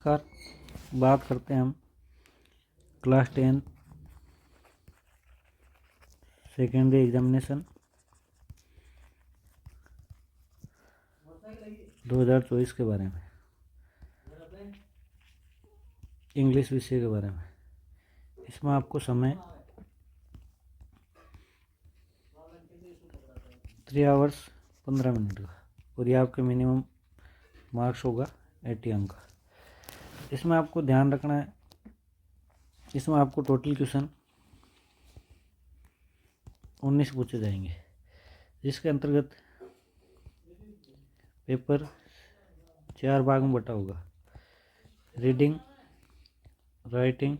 नमस्कार। बात करते हैं हम क्लास 10 सेकेंडरी एग्जामिनेशन 2024 के बारे में, इंग्लिश विषय के बारे में। इसमें आपको समय 3 आवर्स 15 मिनट का, और ये आपके मिनिमम मार्क्स होगा 80 अंक का। इसमें आपको ध्यान रखना है, इसमें आपको टोटल क्वेश्चन 19 पूछे जाएंगे, जिसके अंतर्गत पेपर 4 भाग में बटा होगा। Reading, writing,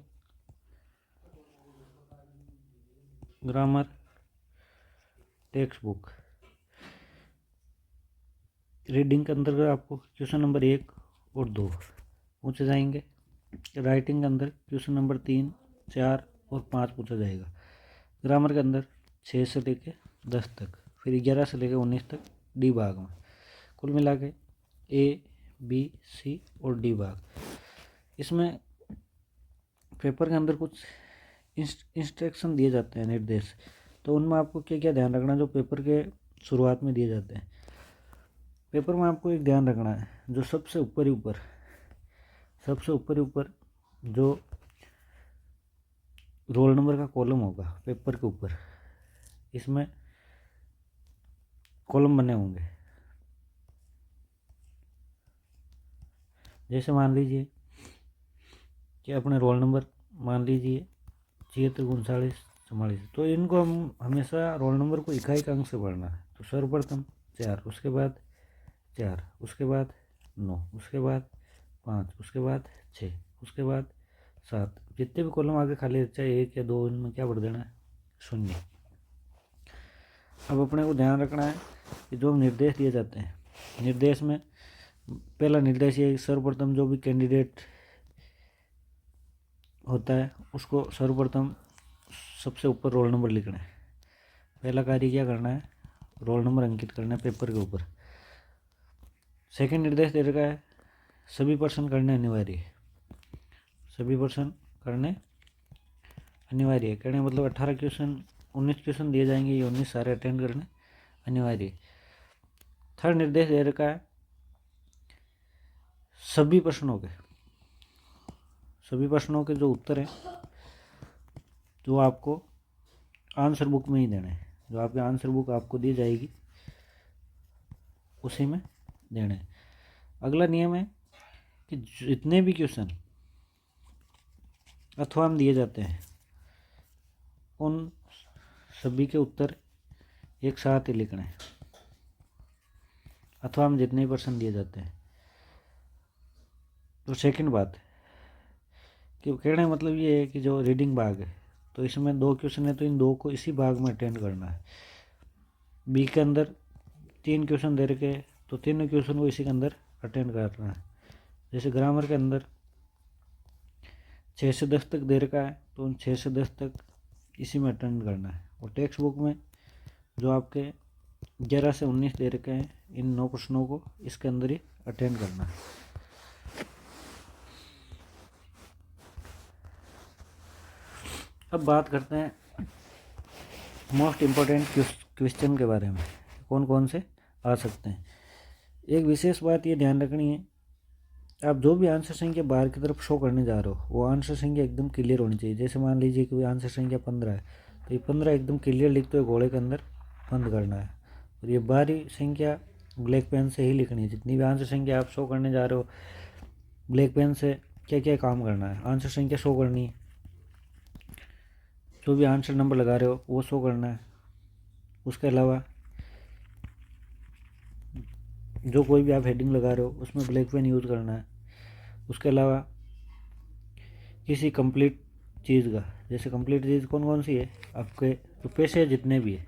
grammar, text book. Reading के अंतर्गत आपको क्वेश्चन नंबर 1 और 2 पूछे जाएंगे। राइटिंग के अंदर क्वेश्चन नंबर 3, 4 और 5 पूछा जाएगा। ग्रामर के अंदर 6 से लेकर 10 तक, फिर 11 से लेकर 19 तक डी भाग में। कुल मिला के ए, बी, सी और डी भाग। इसमें पेपर के अंदर कुछ इंस्ट्रक्शन दिए जाते हैं, निर्देश। तो उनमें आपको क्या क्या ध्यान रखना, जो पेपर के शुरुआत में दिए जाते हैं। पेपर में आपको एक ध्यान रखना है, जो सबसे ऊपर ही ऊपर जो रोल नंबर का कॉलम होगा पेपर के ऊपर, इसमें कॉलम बने होंगे। जैसे मान लीजिए कि अपने रोल नंबर मान लीजिए 76, 44, तो इनको हम हमेशा रोल नंबर को इकाई अंक से पढ़ना है। तो सर्वप्रथम 4, उसके बाद 4, उसके बाद 9, उसके बाद 5, उसके बाद 6, उसके बाद 7। जितने भी कॉलम आगे खाली, चाहे 1 या 2, इनमें क्या भर देना है, 0। अब अपने को ध्यान रखना है कि जो निर्देश दिए जाते हैं, निर्देश में पहला निर्देश ये, सर्वप्रथम जो भी कैंडिडेट होता है उसको सर्वप्रथम सबसे ऊपर रोल नंबर लिखना है। पहला कार्य क्या करना है, रोल नंबर अंकित करना है पेपर के ऊपर। सेकंड निर्देश दे रखा है, सभी पर्सन करने अनिवार्य है। सभी पर्सन करने अनिवार्य है, कहने मतलब 18 क्वेश्चन 19 क्वेश्चन दिए जाएंगे, ये 19 सारे अटेंड करने अनिवार्य है। थर्ड निर्देश दे रखा है, सभी प्रश्नों के जो उत्तर हैं, जो आपको आंसर बुक में ही देने हैं। जो आपकी आंसर बुक आपको दी जाएगी उसी में देने हैं। अगला नियम है कि जितने भी क्वेश्चन अथवा में दिए जाते हैं, उन सभी के उत्तर एक साथ ही लिखने हैं। अथवा में जितने पर्सन दिए जाते हैं। तो सेकंड बात कि कहने का मतलब ये है कि जो रीडिंग भाग है, तो इसमें 2 क्वेश्चन है, तो इन 2 को इसी भाग में अटेंड करना है। बी के अंदर 3 क्वेश्चन दे रखे, तो 3 क्वेश्चन को इसी के अंदर अटेंड करना है। जैसे ग्रामर के अंदर 6 से 10 तक दे रखा है, तो उन 6 से 10 तक इसी में अटेंड करना है। और टेक्स्ट बुक में जो आपके 11 से 19 दे रखे हैं, इन 9 प्रश्नों को इसके अंदर ही अटेंड करना है। अब बात करते हैं मोस्ट इम्पोर्टेंट क्वेश्चन के बारे में, कौन कौन से आ सकते हैं। एक विशेष बात ये ध्यान रखनी है, आप जो भी आंसर संख्या बाहर की तरफ शो करने जा रहे हो, वो आंसर संख्या एकदम क्लियर होनी चाहिए। जैसे मान लीजिए कि आंसर संख्या 15 है, तो ये 15 एकदम क्लियर लिखते हुए घोड़े के अंदर बंद करना है। और ये बाहरी संख्या ब्लैक पेन से ही लिखनी है। जितनी भी आंसर संख्या आप शो करने जा रहे हो, ब्लैक पेन से क्या क्या काम करना है, आंसर संख्या शो करनी है, जो भी आंसर नंबर लगा रहे हो वो शो करना है। उसके अलावा जो कोई भी आप हेडिंग लगा रहे हो उसमें ब्लैक पेन यूज़ करना है। उसके अलावा किसी कंप्लीट चीज़ का, जैसे कंप्लीट चीज़ कौन कौन सी है, आपके जो पैसे जितने भी है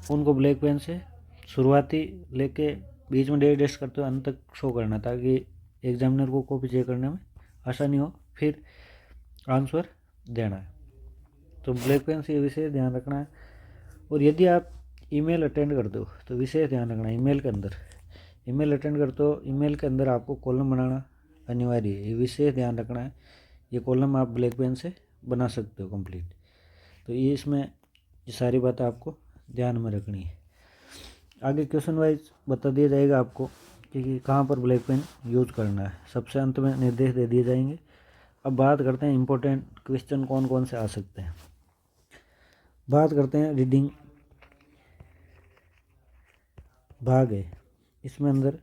उनको ब्लैक पेन से शुरुआती लेके बीच में डेट करते हुए अंत तक शो करना, ताकि एग्जामिनर को कॉपी चेक करने में आसानी हो, फिर आंसर देना है। तो ब्लैक पेन से ये विशेष ध्यान रखना है। और यदि आप ईमेल अटेंड करते हो तो विशेष ध्यान रखना है, ईमेल के अंदर ईमेल अटेंड करते हो, ईमेल के अंदर आपको कॉलम बनाना अनिवार्य है, ये विशेष ध्यान रखना है। ये कॉलम आप ब्लैक पेन से बना सकते हो कंप्लीट। तो ये इसमें ये सारी बातें आपको ध्यान में रखनी है। आगे क्वेश्चन वाइज बता दिया जाएगा आपको कि कहाँ पर ब्लैक पेन यूज करना है। सबसे अंत में निर्देश दे दिए जाएंगे। अब बात करते हैं इम्पोर्टेंट क्वेश्चन कौन कौन से आ सकते हैं। बात करते हैं रीडिंग भाग है, इसमें अंदर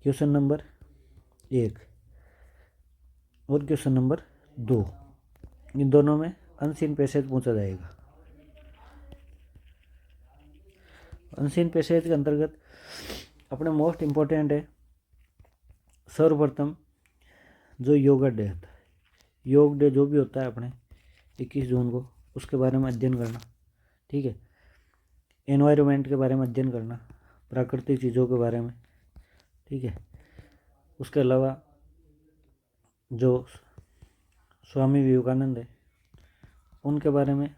क्वेश्चन नंबर 1 और क्वेश्चन नंबर 2, इन दोनों में अनसीन पैसेज पूछा जाएगा। अनसीन पैसेज के अंतर्गत अपने मोस्ट इम्पोर्टेंट है सर्वप्रथम जो योगा डे होता है, योग डे जो भी होता है अपने 21 जून को, उसके बारे में अध्ययन करना। ठीक है, एनवायरनमेंट के बारे में अध्ययन करना, प्राकृतिक चीज़ों के बारे में। ठीक है, उसके अलावा जो स्वामी विवेकानंद है उनके बारे में,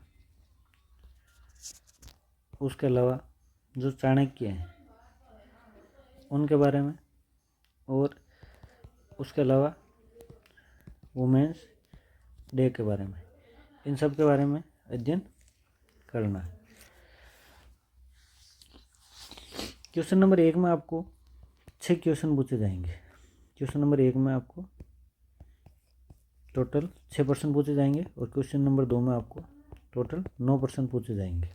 उसके अलावा जो चाणक्य हैं उनके बारे में, और उसके अलावा वुमेंस डे के बारे में, इन सब के बारे में अध्ययन करना है। क्वेश्चन नंबर 1 में आपको 6 क्वेश्चन पूछे जाएंगे। क्वेश्चन नंबर 1 में आपको टोटल 6 प्रश्न पूछे जाएंगे और क्वेश्चन नंबर 2 में आपको टोटल 9 प्रश्न पूछे जाएंगे।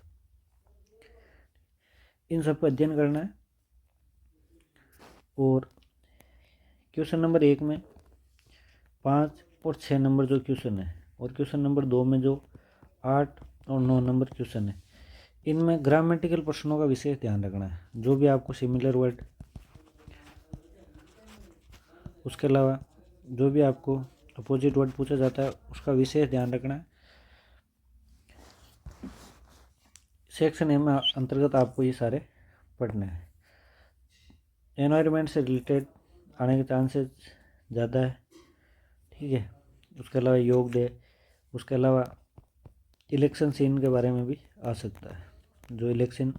इन सब का अध्ययन करना है। और क्वेश्चन नंबर 1 में 5 और 6 नंबर जो क्वेश्चन है, और क्वेश्चन नंबर 2 में जो 8 और 9 नंबर क्वेश्चन है, इनमें ग्रामेटिकल प्रश्नों का विशेष ध्यान रखना है। जो भी आपको सिमिलर वर्ड, उसके अलावा जो भी आपको अपोजिट वर्ड पूछा जाता है उसका विशेष ध्यान रखना है। सेक्शन ए में अंतर्गत आपको ये सारे पढ़ने हैं। एनवायरनमेंट से रिलेटेड आने के चांसेस ज़्यादा है। ठीक है, उसके अलावा योग डे, उसके अलावा इलेक्शन सीन के बारे में भी आ सकता है, जो इलेक्शन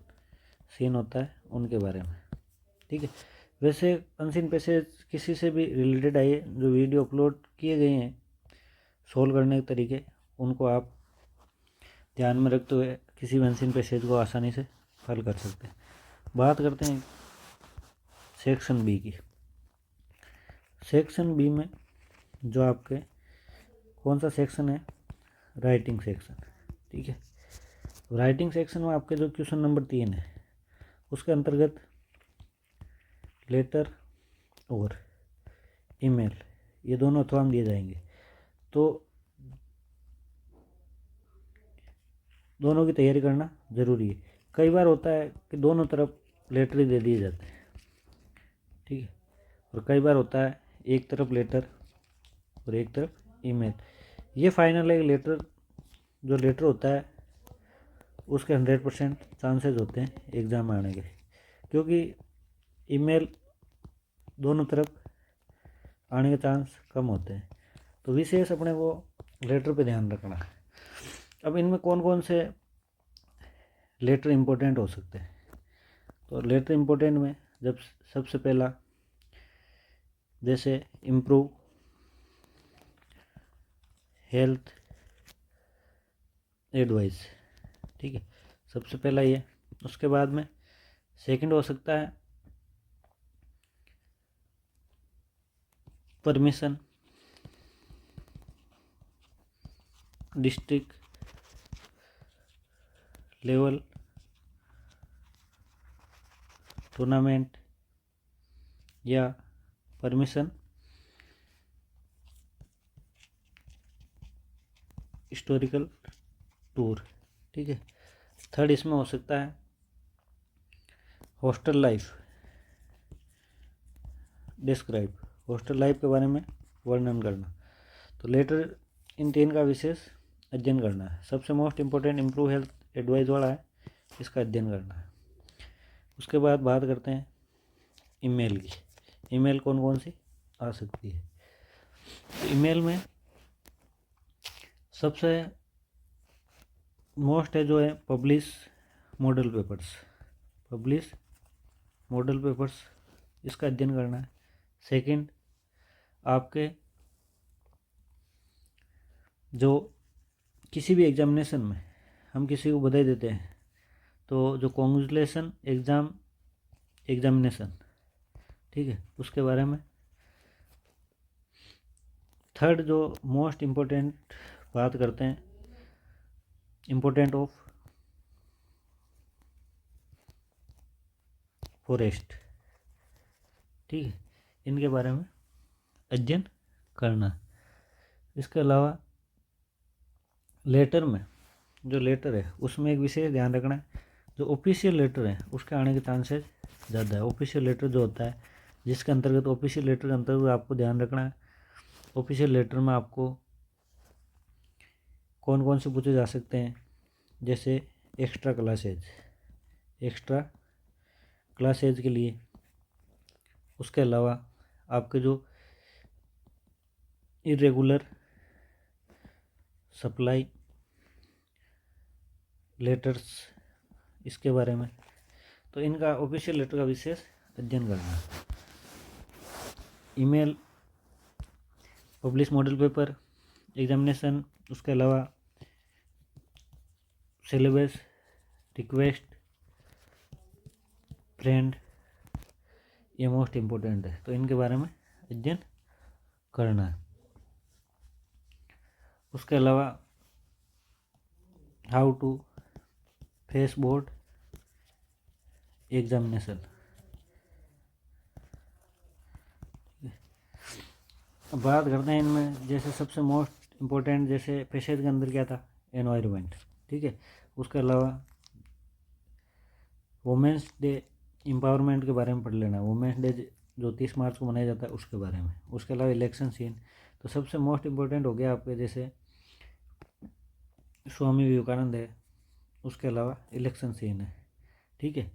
सीन होता है उनके बारे में। ठीक है, वैसे अनसीन पैसेज किसी से भी रिलेटेड आइए, जो वीडियो अपलोड किए गए हैं सोल्व करने के तरीके, उनको आप ध्यान में रखते हुए किसी भी अनसीन पैसेज को आसानी से हल कर सकते हैं। बात करते हैं सेक्शन बी की। सेक्शन बी में जो आपके कौन सा सेक्शन है, राइटिंग सेक्शन। ठीक है, राइटिंग सेक्शन में आपके जो क्वेश्चन नंबर 3 है उसके अंतर्गत लेटर और ईमेल ये दोनों अथवा दिए जाएंगे। तो दोनों की तैयारी करना ज़रूरी है। कई बार होता है कि दोनों तरफ लेटर ही दे दिए जाते हैं। ठीक है, और कई बार होता है एक तरफ लेटर और एक तरफ ईमेल। ये फाइनल है लेटर, जो लेटर होता है उसके 100% चांसेस होते हैं एग्ज़ाम में आने के, क्योंकि ईमेल दोनों तरफ आने के चांस कम होते हैं। तो विशेष अपने को लेटर पे ध्यान रखना है। अब इनमें कौन कौन से लेटर इम्पोर्टेंट हो सकते हैं, तो लेटर इम्पोर्टेंट में जब सबसे पहला जैसे इम्प्रूव हेल्थ एडवाइस। ठीक है, सबसे पहला ये। उसके बाद में सेकंड हो सकता है परमिशन, डिस्ट्रिक्ट लेवल टूर्नामेंट या परमिशन हिस्टोरिकल टूर। ठीक है, थर्ड इसमें हो सकता है hostel life describe, hostel life के बारे में वर्णन करना। तो लेटर इन 3 का विशेष अध्ययन करना है। सबसे most important improve health advice वाला है, इसका अध्ययन करना है। उसके बाद बात करते हैं ईमेल की। ईमेल कौन कौन सी आ सकती है। तो ईमेल में सबसे मोस्ट है जो है publish model papers, publish model papers, इसका अध्ययन करना है। सेकंड आपके जो किसी भी एग्जामिनेशन में हम किसी को बधाई देते हैं तो जो कॉन्ग्रेचुलेसन एग्जामिनेशन, ठीक है, उसके बारे में। थर्ड जो मोस्ट इम्पोर्टेंट बात करते हैं, इम्पोर्टेंट ऑफ फॉरेस्ट, ठीक है, इनके बारे में अध्ययन करना। इसके अलावा लेटर में, जो लेटर है उसमें एक विशेष ध्यान रखना है, जो ऑफिशियल लेटर है उसके आने के चांसेस ज़्यादा है। ऑफिशियल लेटर जो होता है जिसके अंतर्गत, ऑफिशियल लेटर के अंतर्गत आपको ध्यान रखना है, ऑफिशियल लेटर में आपको कौन कौन से पूछे जा सकते हैं, जैसे एक्स्ट्रा क्लासेज के लिए। उसके अलावा आपके जो इरेगुलर सप्लाई लेटर्स, इसके बारे में, तो इनका ऑफिशियल लेटर का विशेष अध्ययन करना। Email, publish model paper, examination, उसके अलावा सिलेबस, रिक्वेस्ट, फ्रेंड, ये मोस्ट इम्पोर्टेंट है, तो इनके बारे में अध्ययन करना है। उसके अलावा how to face board examination. अब बात करते हैं इनमें, जैसे सबसे मोस्ट इम्पोर्टेंट, जैसे पेशेंट के अंदर क्या था, एनवायरनमेंट, ठीक है। उसके अलावा वुमेंस डे एम्पावरमेंट के बारे में पढ़ लेना, वुमेंस डे जो 30 मार्च को मनाया जाता है उसके बारे में। उसके अलावा इलेक्शन सीन, तो सबसे मोस्ट इम्पोर्टेंट हो गया आपके, जैसे स्वामी विवेकानंद है, उसके अलावा इलेक्शन सीन है, ठीक है,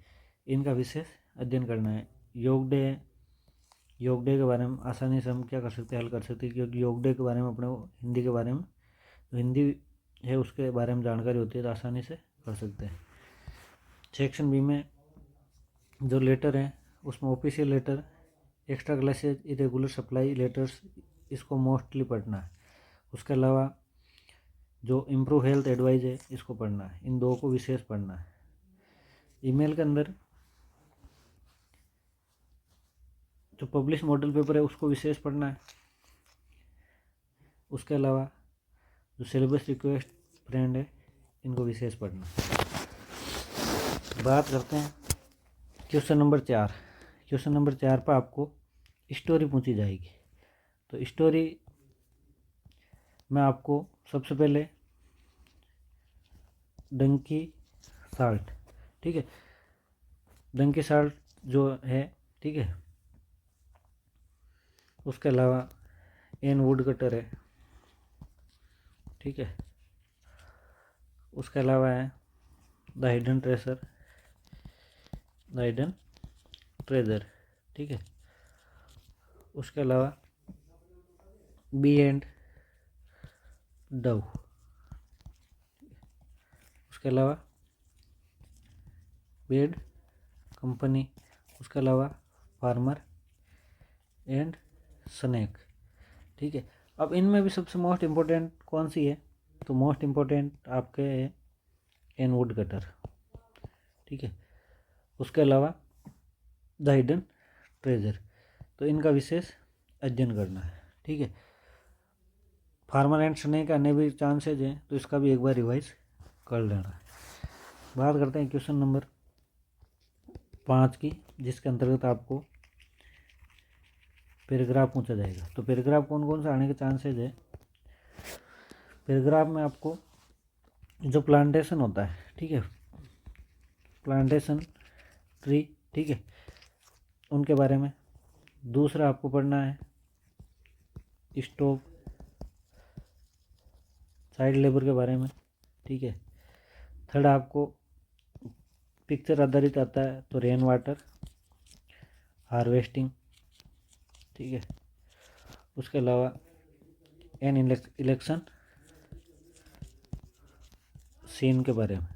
इनका विशेष अध्ययन करना है। योग डे के बारे में आसानी से हम क्या कर सकते हैं, हल कर सकते हैं, क्योंकि योग डे के बारे में अपने हिंदी के बारे में, तो हिंदी है उसके बारे में जानकारी होती है तो आसानी से कर सकते हैं। सेक्शन बी में जो लेटर है उसमें official letter, extra classes, irregular supply letters, इसको मोस्टली पढ़ना है। उसके अलावा जो इम्प्रूव हेल्थ एडवाइस है इसको पढ़ना है, इन दो को विशेष पढ़ना है। ईमेल के अंदर जो पब्लिश मॉडल पेपर है उसको विशेष पढ़ना है। उसके अलावा जो सिलेबस, रिक्वेस्ट, फ्रेंड है, इनको विशेष पढ़ना। बात करते हैं क्वेश्चन नंबर 4। क्वेश्चन नंबर 4 पर आपको स्टोरी पूछी जाएगी। तो स्टोरी में आपको सबसे पहले डंकी साल्ट, ठीक है, डंकी साल्ट जो है, ठीक है। उसके अलावा एन वुड कटर है, ठीक है। उसके अलावा है द हिडन ट्रेजर, ठीक है। उसके अलावा बी एंड डव, उसके अलावा बेड कंपनी, उसके अलावा फार्मर एंड स्नेक, ठीक है। अब इनमें भी सबसे मोस्ट इम्पोर्टेंट कौन सी है, तो मोस्ट इम्पोर्टेंट आपके है एन वुड कटर, ठीक है। उसके अलावा द हिडन ट्रेजर, तो इनका विशेष अध्ययन करना है, ठीक है। फार्मर एंड स्नेक आने भी चांसेज हैं, तो इसका भी एक बार रिवाइज कर लेना है। बात करते हैं क्वेश्चन नंबर 5 की, जिसके अंतर्गत आपको पैराग्राफ पूछा जाएगा। तो पैराग्राफ कौन कौन से आने के चांसेज है, पैराग्राफ में आपको जो प्लांटेशन होता है, ठीक है, प्लांटेशन ट्री, ठीक है, उनके बारे में। दूसरा आपको पढ़ना है स्टॉप चाइल्ड लेबर के बारे में, ठीक है। थर्ड आपको पिक्चर आधारित आता है तो रेन वाटर हार्वेस्टिंग, ठीक है। उसके अलावा एन इलेक्शन सीन के बारे में,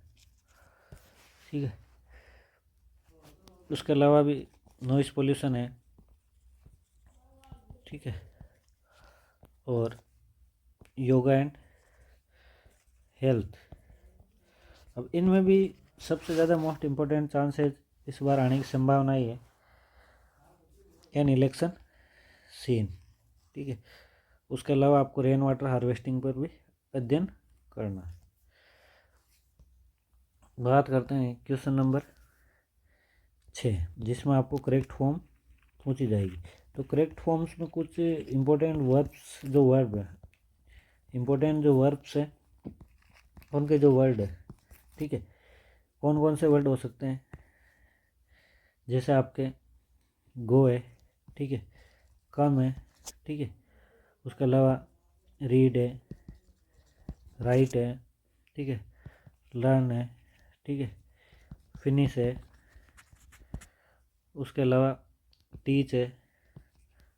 ठीक है। उसके अलावा भी नॉइस पोल्यूशन है, ठीक है। और योगा एंड हेल्थ। अब इनमें भी सबसे ज़्यादा मोस्ट इम्पोर्टेंट चांसेस इस बार आने की संभावना ही है एन इलेक्शन सीन, ठीक है। उसके अलावा आपको रेन वाटर हार्वेस्टिंग पर भी अध्ययन करना है। बात करते हैं क्वेश्चन नंबर 6, जिसमें आपको करेक्ट फॉर्म पूछी जाएगी। तो करेक्ट फॉर्म्स में कुछ इम्पोर्टेंट वर्ब्स हैं उनके जो वर्ड है, ठीक है, कौन कौन से वर्ड हो सकते हैं, जैसे आपके गो है, ठीक है, कम है, ठीक है, उसके अलावा रीड है, राइट है, ठीक है, लर्न है, ठीक है, फिनिश है, उसके अलावा टीच है,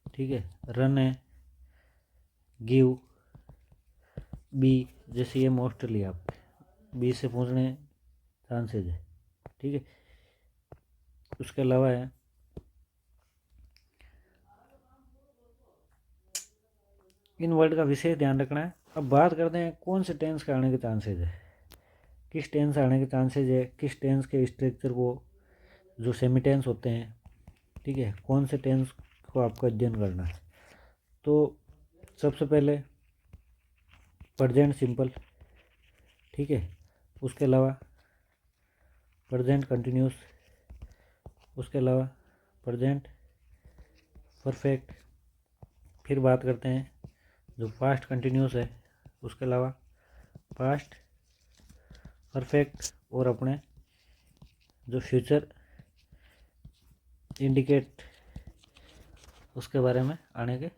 ठीक है, रन है, गिव, बी, जैसे ये मोस्टली आप बी से पूछने चांसेज है, ठीक है। उसके अलावा है इन वर्ड का विशेष ध्यान रखना है। अब बात करते हैं कौन से टेंस के आने के चांसेज है, किस टेंस आने के चांसेज है, किस टेंस के स्ट्रक्चर को जो सेमी टेंस होते हैं, ठीक है, कौन से टेंस को आपको अध्ययन करना है। तो सबसे पहले प्रेजेंट सिंपल, ठीक है, उसके अलावा प्रेजेंट कंटिन्यूस, उसके अलावा प्रेजेंट परफेक्ट, फिर बात करते हैं जो पास्ट कंटिन्यूस है, उसके अलावा पास्ट परफेक्ट, और अपने जो फ्यूचर इंडिकेट उसके बारे में आने के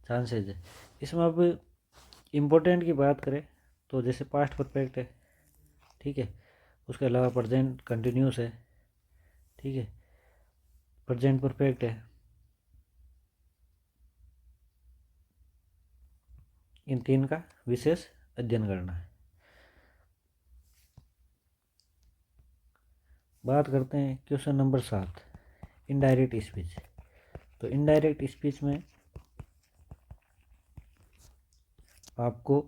चांसेज है। इसमें अब इम्पोर्टेंट की बात करें तो जैसे पास्ट परफेक्ट है, ठीक है, उसके अलावा प्रेजेंट कंटिन्यूस है, ठीक है, प्रेजेंट परफेक्ट है, इन तीन का विशेष अध्ययन करना है। बात करते हैं क्वेश्चन नंबर 7, इनडायरेक्ट स्पीच। तो इनडायरेक्ट स्पीच में आपको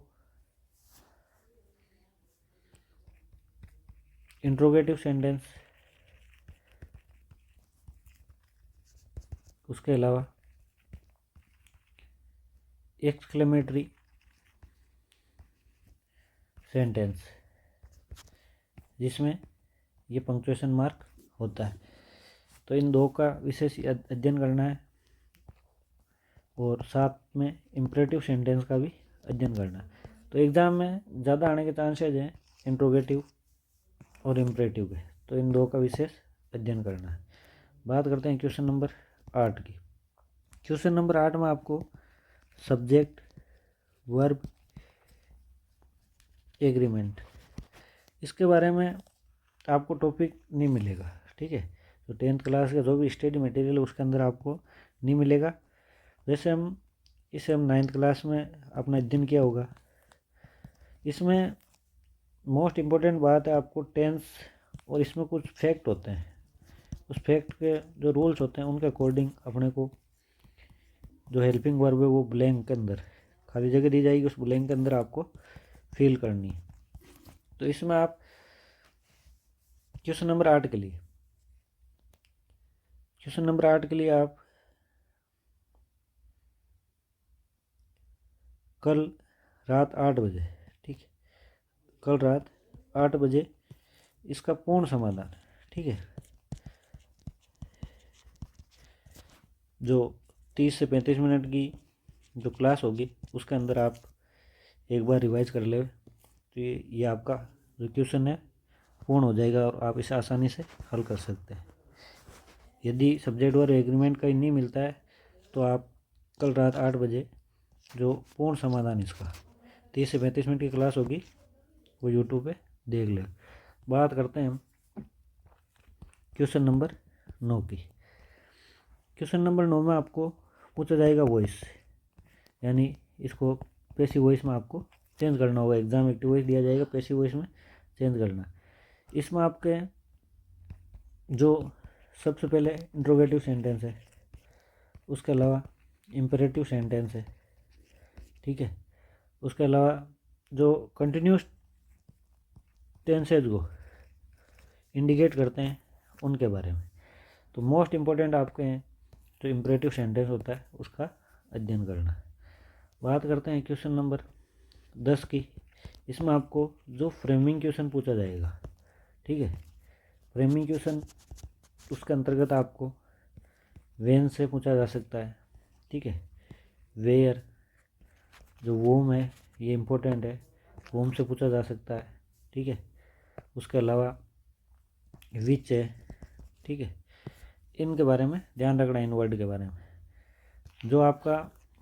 इंट्रोगेटिव सेंटेंस, उसके अलावा एक्सक्लेमेटरी सेंटेंस जिसमें ये पंक्चुएशन मार्क होता है, तो इन दो का विशेष अध्ययन करना है, और साथ में इम्परेटिव सेंटेंस का भी अध्ययन करना है। तो एग्ज़ाम में ज़्यादा आने के चांसेज हैं इंट्रोगेटिव और इम्परेटिव के, तो इन दो का विशेष अध्ययन करना है। बात करते हैं क्वेश्चन नंबर 8 की। क्वेश्चन नंबर 8 में आपको सब्जेक्ट, वर्ब, एग्रीमेंट, इसके बारे में आपको टॉपिक नहीं मिलेगा, ठीक है। तो 10th क्लास का जो भी स्टडी मटेरियल है उसके अंदर आपको नहीं मिलेगा। जैसे हम 9th क्लास में अपना अध्ययन किया होगा, इसमें मोस्ट इम्पोर्टेंट बात है आपको टेंस, और इसमें कुछ फैक्ट होते हैं, उस फैक्ट के जो रूल्स होते हैं उनके अकॉर्डिंग अपने को जो हेल्पिंग वर्ब है वो ब्लैंक के अंदर खाली जगह दी जाएगी, उस ब्लैंक के अंदर आपको फिल करनी है। तो इसमें आप क्वेश्चन नंबर 8 के लिए आप कल रात 8 बजे, ठीक है, कल रात 8 बजे इसका पूर्ण समाधान, ठीक है, जो 30 से 35 मिनट की जो क्लास होगी उसके अंदर आप एक बार रिवाइज कर ले, तो ये आपका जो क्वेश्चन है पूर्ण हो जाएगा और आप इसे आसानी से हल कर सकते हैं। यदि सब्जेक्ट और एग्रीमेंट कहीं नहीं मिलता है तो आप कल रात 8 बजे जो पूर्ण समाधान इसका 30 से 35 मिनट की क्लास होगी वो यूट्यूब पे देख ले। बात करते हैं हम क्वेश्चन नंबर 9 की। क्वेश्चन नंबर 9 में आपको पूछा जाएगा वॉइस, यानी इसको पैसिव वॉइस में आपको चेंज करना होगा। एग्जाम एक्टिव वॉइस दिया जाएगा, पैसिव वॉइस में चेंज करना। इसमें आपके जो सबसे पहले इंट्रोगेटिव सेंटेंस है, उसके अलावा इम्पेरेटिव सेंटेंस है, ठीक है। उसके अलावा जो कंटिन्यूस टेंसेज को इंडिकेट करते हैं उनके बारे में। तो मोस्ट इम्पोर्टेंट आपके हैं जो इम्परेटिव सेंटेंस होता है उसका अध्ययन करना। बात करते हैं क्वेश्चन नंबर 10 की। इसमें आपको जो फ्रेमिंग क्वेश्चन पूछा जाएगा, ठीक है। फ्रेमिंग क्वेश्चन उसके अंतर्गत आपको वेन से पूछा जा सकता है, ठीक है। वेयर, जो वोम है ये इम्पोर्टेंट है, वोम से पूछा जा सकता है, ठीक है। उसके अलावा विच है, ठीक है। इनके बारे में ध्यान रखना है, इन वर्ड के बारे में। जो आपका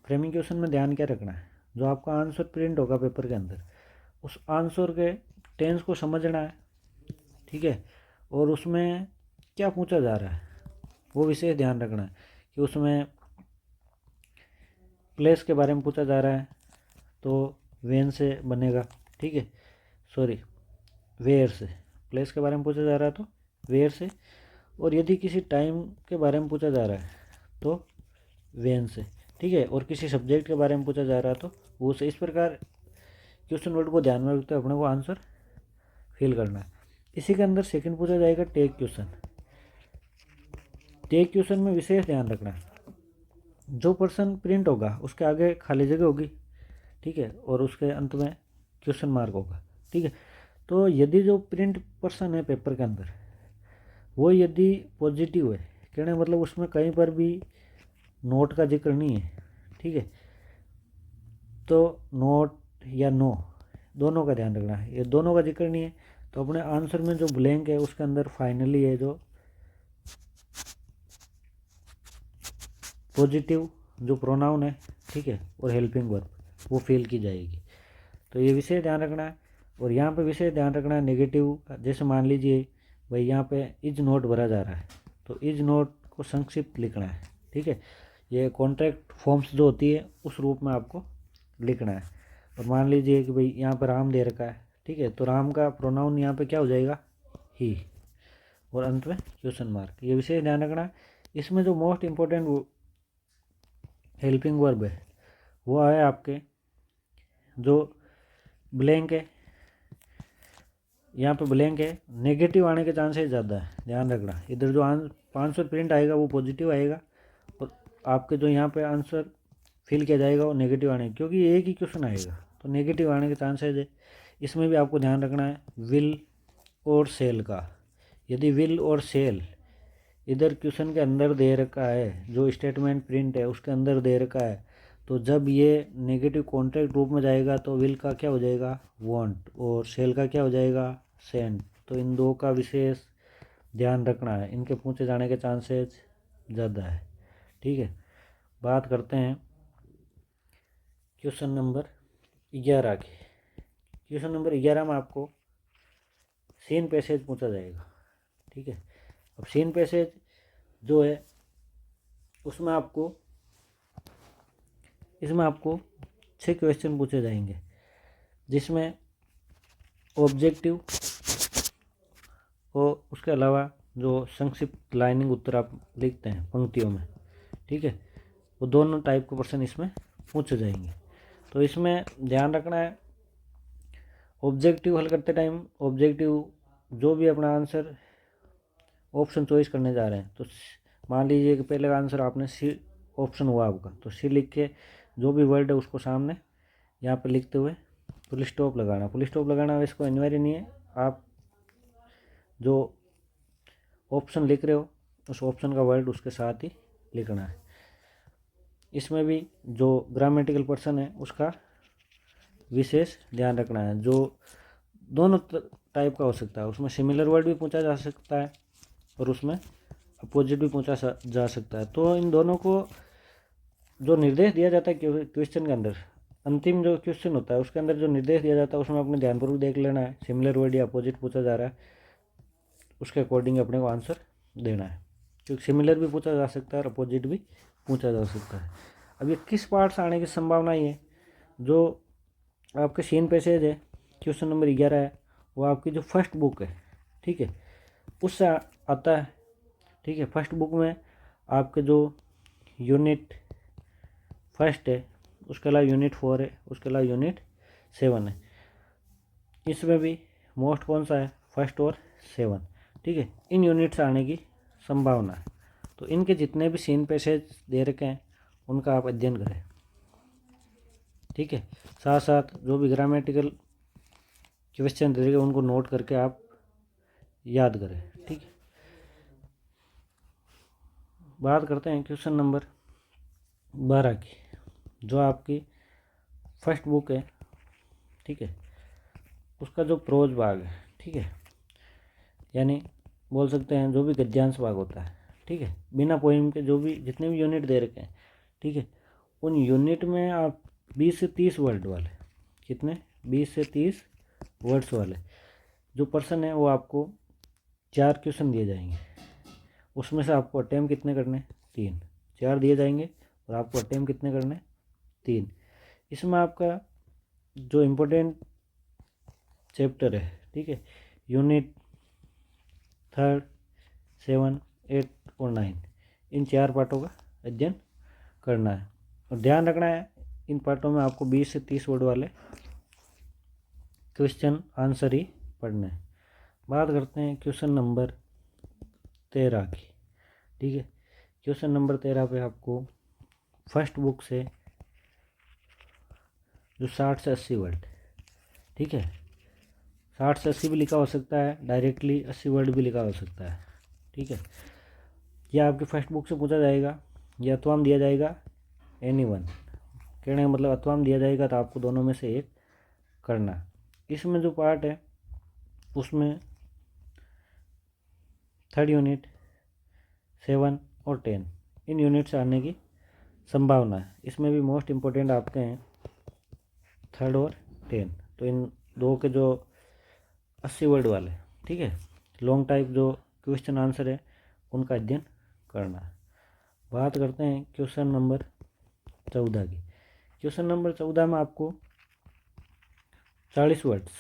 फ्रेमिंग क्वेश्चन में ध्यान क्या रखना है, जो आपका आंसर प्रिंट होगा पेपर के अंदर, उस आंसर के टेंस को समझना है, ठीक है। और उसमें क्या पूछा जा रहा है वो विशेष ध्यान रखना है कि उसमें प्लेस के बारे में पूछा जा रहा है तो वेन से बनेगा, ठीक है। सॉरी, वेयर से। प्लेस के बारे में पूछा जा रहा है तो वेयर से। और यदि किसी टाइम के बारे में पूछा जा रहा है तो वेन से, ठीक है। और किसी सब्जेक्ट के बारे में पूछा जा रहा है तो वो से। इस प्रकार क्वेश्चन वर्ड को ध्यान में रखते हुए अपने को आंसर फिल करना है। इसी के अंदर सेकंड पूछा जाएगा टेक क्वेश्चन। टेक क्वेश्चन में विशेष ध्यान रखना है, जो पर्सन प्रिंट होगा उसके आगे खाली जगह होगी, ठीक है। और उसके अंत में क्वेश्चन मार्क होगा, ठीक है। तो यदि जो प्रिंट पर्सन है पेपर के अंदर वो यदि पॉजिटिव है, कहने मतलब उसमें कहीं पर भी नोट का जिक्र नहीं है, ठीक है। तो नोट या नो दोनों का ध्यान रखना है। ये दोनों का जिक्र नहीं है तो अपने आंसर में जो ब्लैंक है उसके अंदर फाइनली है जो पॉजिटिव जो प्रोनाउन है, ठीक है, और हेल्पिंग वर्ब वो फिल की जाएगी। तो ये विषय ध्यान रखना है। और यहाँ पे विषय ध्यान रखना है नेगेटिव। जैसे मान लीजिए भाई यहाँ पे इज नोट भरा जा रहा है तो इज नोट को संक्षिप्त लिखना है, ठीक है। ये कॉन्ट्रैक्ट फॉर्म्स जो होती है उस रूप में आपको लिखना है। और मान लीजिए कि भाई यहाँ पर राम दे रखा है, ठीक है, तो राम का प्रोनाउन यहाँ पे क्या हो जाएगा, ही, और अंत में क्वेश्चन मार्क। ये विषय ध्यान रखना है। इसमें जो मोस्ट इम्पोर्टेंट हेल्पिंग वर्ब है वो है आपके जो ब्लैंक है, यहाँ पे ब्लैंक है, नेगेटिव आने के चांसेस ज़्यादा है, ध्यान रखना। इधर जो आंसर प्रिंट आएगा वो पॉजिटिव आएगा और आपके जो यहाँ पे आंसर फिल किया जाएगा वो नेगेटिव आने, क्योंकि एक ही क्वेश्चन आएगा तो नेगेटिव आने के चांसेस है। इसमें भी आपको ध्यान रखना है विल और सेल का। यदि विल और सेल इधर क्वेश्चन के अंदर दे रखा है, जो स्टेटमेंट प्रिंट है उसके अंदर दे रखा है, तो जब ये नेगेटिव कॉन्ट्रैक्ट रूप में जाएगा तो विल का क्या हो जाएगा, वांट, और सेल का क्या हो जाएगा, सेंड। तो इन दो का विशेष ध्यान रखना है, इनके पूछे जाने के चांसेस ज़्यादा है, ठीक है। बात करते हैं क्वेश्चन नंबर 11 की। क्वेश्चन नंबर 11 में आपको सीन पैसेज पूछा जाएगा, ठीक है। अब सीन पैसेज जो है उसमें इसमें आपको 6 क्वेश्चन पूछे जाएंगे, जिसमें ऑब्जेक्टिव और उसके अलावा जो संक्षिप्त लाइनिंग उत्तर आप लिखते हैं पंक्तियों में, ठीक है, वो दोनों टाइप के प्रश्न इसमें पूछे जाएंगे। तो इसमें ध्यान रखना है ऑब्जेक्टिव हल करते टाइम, ऑब्जेक्टिव जो भी अपना आंसर ऑप्शन चॉइस करने जा रहे हैं, तो मान लीजिए कि पहले का आंसर आपने सी ऑप्शन हुआ आपका, तो सी लिख के जो भी वर्ड है उसको सामने यहाँ पे लिखते हुए फुल स्टॉप लगाना। फुल स्टॉप लगाना इसको अनिवार्य नहीं है, आप जो ऑप्शन लिख रहे हो उस ऑप्शन का वर्ड उसके साथ ही लिखना है। इसमें भी जो ग्रामेटिकल पर्सन है उसका विशेष ध्यान रखना है। जो दोनों टाइप का हो सकता है, उसमें सिमिलर वर्ड भी पूछा जा सकता है और उसमें अपोजिट भी पूछा जा सकता है। तो इन दोनों को जो निर्देश दिया जाता है क्वेश्चन के अंदर, अंतिम जो क्वेश्चन होता है उसके अंदर जो निर्देश दिया जाता है उसमें अपने ध्यानपूर्वक देख लेना है। सिमिलर वर्ड या अपोजिट पूछा जा रहा है उसके अकॉर्डिंग अपने को आंसर देना है, क्योंकि सिमिलर भी पूछा जा सकता है और अपोजिट भी पूछा जा सकता है। अब ये किस पार्ट से आने की संभावना ही है, जो आपके सीन पैसेज है क्वेश्चन नंबर 11 है वो आपकी जो फर्स्ट बुक है, ठीक है, उससे आता है, ठीक है। फर्स्ट बुक में आपके जो यूनिट फर्स्ट है उसके अलावा यूनिट 4 है, उसके अलावा यूनिट 7 है। इसमें भी मोस्ट कौन सा है, फर्स्ट और 7, ठीक है। इन यूनिट से आने की संभावना है। तो इनके जितने भी सीन पैसेज दे रखे हैं उनका आप अध्ययन करें, ठीक है। साथ साथ जो भी ग्रामेटिकल क्वेश्चन दे रखे उनको नोट करके आप याद करें, ठीक है। बात करते हैं क्वेश्चन नंबर 12 की, जो आपकी फर्स्ट बुक है, ठीक है। उसका जो प्रोज भाग है, ठीक है, यानी बोल सकते हैं जो भी गद्यांश भाग होता है, ठीक है, बिना पोइम के जो भी जितने भी यूनिट दे रखे हैं, ठीक है, उन यूनिट में आप 20 से 30 वर्ड वाले, कितने, 20 से 30 वर्ड्स वाले जो पर्सन है वो आपको 4 क्वेश्चन दिए जाएंगे। उसमें से आपको अटेम्प्ट कितने करने, 3, 4 दिए जाएंगे और आपको अटेम्प्ट कितने करने, 3। इसमें आपका जो इम्पोर्टेंट चैप्टर है, ठीक है, यूनिट 3, 7, 8 और 9, इन 4 पार्टों का अध्ययन करना है। और ध्यान रखना है इन पार्टों में आपको 20 से 30 वर्ड वाले क्वेश्चन आंसर ही पढ़ने हैं। बात करते हैं क्वेश्चन नंबर 13 की, ठीक है। क्वेश्चन नंबर 13 पे आपको फर्स्ट बुक से जो 60 से 80 वर्ड, ठीक है, 60 से 80 भी लिखा हो सकता है, डायरेक्टली 80 वर्ड भी लिखा हो सकता है, ठीक है। यह आपकी फर्स्ट बुक से पूछा जाएगा, यह अथवाम दिया जाएगा, एनीवन कहने का मतलब अथवाम दिया जाएगा तो आपको दोनों में से एक करना। इसमें जो पार्ट है उसमें 3rd यूनिट, 7 और 10 इन यूनिट से आने की संभावना है। इसमें भी मोस्ट इम्पोर्टेंट आपके हैं 3rd और 10। तो इन दो के जो 80 वर्ड वाले, ठीक है, लॉन्ग टाइप जो क्वेश्चन आंसर है उनका अध्ययन करना है। बात करते हैं क्वेश्चन नंबर 14 की। क्वेश्चन नंबर 14 में आपको 40 वर्ड्स,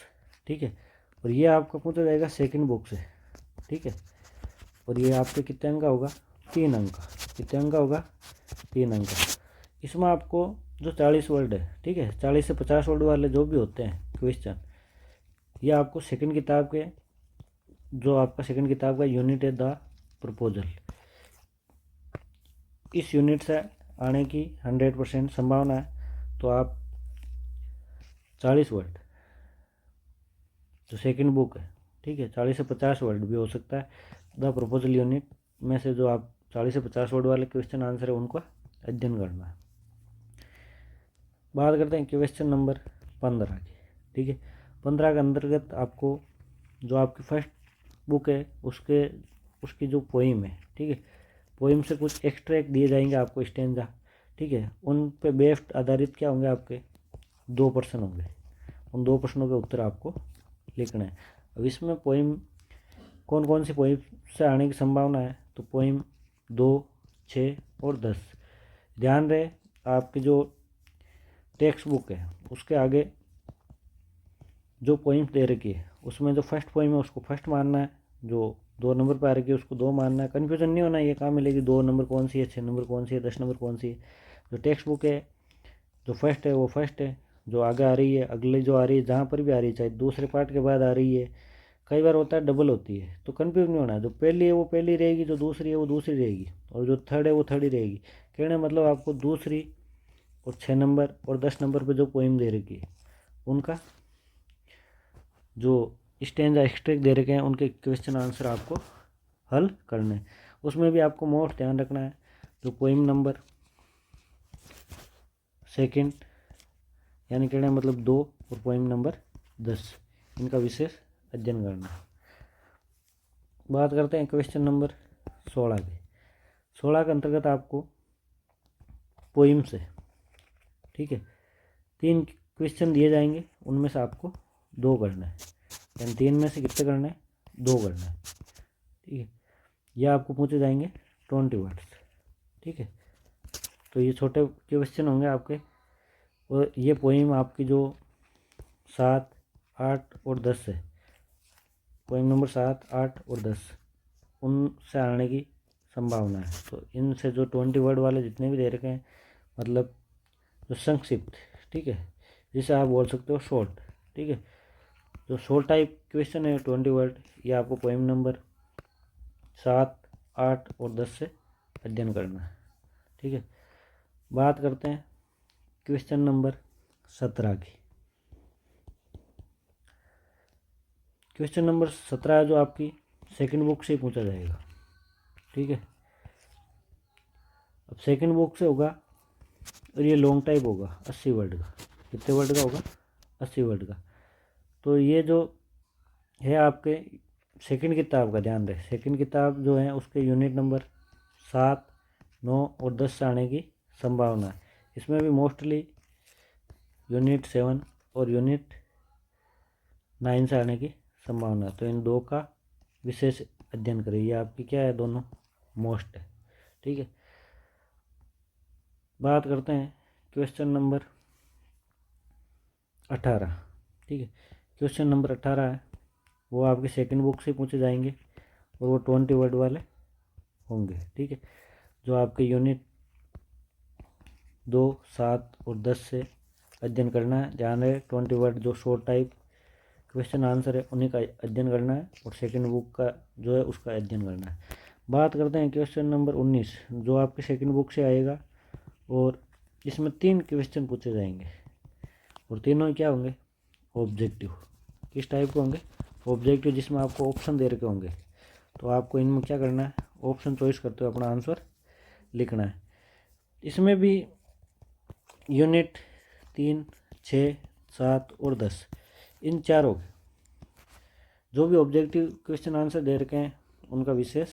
ठीक है, और ये आपको पूछा जाएगा सेकंड बुक से, ठीक है, और ये आपके कितने अंक का होगा, 3 अंक का। कितने अंक का होगा, 3 अंक का। इसमें आपको जो 40 वर्ड है, ठीक है, 40 से 50 वर्ड वाले जो भी होते हैं क्वेश्चन, ये आपको सेकंड किताब के, जो आपका सेकंड किताब का यूनिट है द प्रपोजल, इस यूनिट से आने की 100% संभावना है। तो आप 40 वर्ड जो सेकंड बुक है, ठीक है, 40 से 50 वर्ड भी हो सकता है, द प्रपोजल यूनिट में से जो आप 40 से 50 वर्ड वाले क्वेश्चन आंसर है उनको अध्ययन करना है। बात करते हैं क्वेश्चन नंबर 15 की, ठीक है। 15 के अंतर्गत आपको जो आपकी फर्स्ट बुक है उसकी जो पोइम है, ठीक है, पोइम से कुछ एक्सट्रैक्ट दिए जाएंगे आपको, स्टेंजा, ठीक है, उन पे बेस्ड आधारित क्या होंगे, आपके 2 प्रश्न होंगे। उन 2 प्रश्नों के उत्तर आपको लिखना है। अब इसमें पोइम कौन कौन सी पोइम से आने की संभावना है, तो पोइम 2, 6 और 10। ध्यान रहे आपकी जो टेक्स्ट बुक है उसके आगे जो पोइम दे रखी है उसमें जो फर्स्ट पोइम है उसको फर्स्ट मानना है, जो 2 नंबर पर आ रखी है उसको 2 मानना है। कन्फ्यूजन नहीं होना, ये कहाँ मिलेगी 2 नंबर कौन सी है, 6 नंबर कौन सी है, 10 नंबर कौन सी है। जो टेक्स्ट बुक है जो फर्स्ट है वो फर्स्ट है, जो आगे आ रही है अगले जो आ रही है, जहाँ पर भी आ रही है, चाहे दूसरे पार्ट के बाद आ रही है, कई बार होता है डबल होती है, तो कन्फ्यूज नहीं होना है। जो पहली है वो पहली रहेगी, जो दूसरी है वो दूसरी रहेगी, और जो थर्ड है वो थर्ड ही रहेगी। कहने मतलब आपको दूसरी और 6 नंबर और 10 नंबर पे जो पोइम दे रखी है उनका जो स्टेंजा एक्सट्रैक्ट दे रखे हैं उनके क्वेश्चन आंसर आपको हल करने हैं। उसमें भी आपको मोस्ट ध्यान रखना है जो पोइम नंबर सेकंड यानी कहने मतलब 2 और पोइम नंबर 10, इनका विशेष अध्ययन करना है। बात करते हैं क्वेश्चन नंबर 16 के। 16 के अंतर्गत आपको पोइम से, ठीक है, 3 क्वेश्चन दिए जाएंगे, उनमें से आपको 2 करना है, यानी 3 में से कितने करना है, 2 करना है, ठीक है। यह आपको पूछे जाएंगे 20 वर्ड्स, ठीक है। तो ये छोटे क्वेश्चन होंगे आपके, और ये पोइम आपकी जो 7, 8 और 10 है, पोइम नंबर 7, 8 और 10 उनसे आने की संभावना है। तो इनसे जो 20 वर्ड वाले जितने भी दे रखे हैं, मतलब जो संक्षिप्त, ठीक है, जिसे आप बोल सकते हो शॉर्ट, ठीक है। जो शॉर्ट टाइप क्वेश्चन है 20 वर्ड, ये आपको पोएम नंबर 7, 8 और 10 से अध्ययन करना है, ठीक है। बात करते हैं क्वेश्चन नंबर 17 की। क्वेश्चन नंबर 17 है जो आपकी सेकंड बुक से पूछा जाएगा, ठीक है। अब सेकंड बुक से होगा और ये लॉन्ग टाइप होगा 80 वर्ड का। कितने वर्ड का होगा? 80 वर्ड का। तो ये जो है आपके सेकंड किताब का, ध्यान रहे सेकंड किताब जो है उसके यूनिट नंबर 7, 9 और 10 से आने की संभावना है। इसमें भी मोस्टली यूनिट 7 और यूनिट 9 से आने की संभावना है। तो इन दो का विशेष अध्ययन करें। ये आपकी क्या है, दोनों मोस्ट है, ठीक है। बात करते हैं क्वेश्चन नंबर 18, ठीक है। क्वेश्चन नंबर 18 है वो आपके सेकंड बुक से पूछे जाएंगे और वो 20 वर्ड वाले होंगे, ठीक है। जो आपके यूनिट 2, 7 और 10 से अध्ययन करना है। ध्यान रहे 20 वर्ड जो शॉर्ट टाइप क्वेश्चन आंसर है उन्हीं का अध्ययन करना है और सेकंड बुक का जो है उसका अध्ययन करना है। बात करते हैं क्वेश्चन नंबर 19 जो आपके सेकंड बुक से आएगा और इसमें 3 क्वेश्चन पूछे जाएंगे और तीनों क्या होंगे, ऑब्जेक्टिव। किस टाइप के होंगे? ऑब्जेक्टिव, जिसमें आपको ऑप्शन दे रखे होंगे। तो आपको इनमें क्या करना है, ऑप्शन चॉइस करते हुए अपना आंसर लिखना है। इसमें भी यूनिट 3, 6, 7 और 10 इन चारों जो भी ऑब्जेक्टिव क्वेश्चन आंसर दे रखे हैं उनका विशेष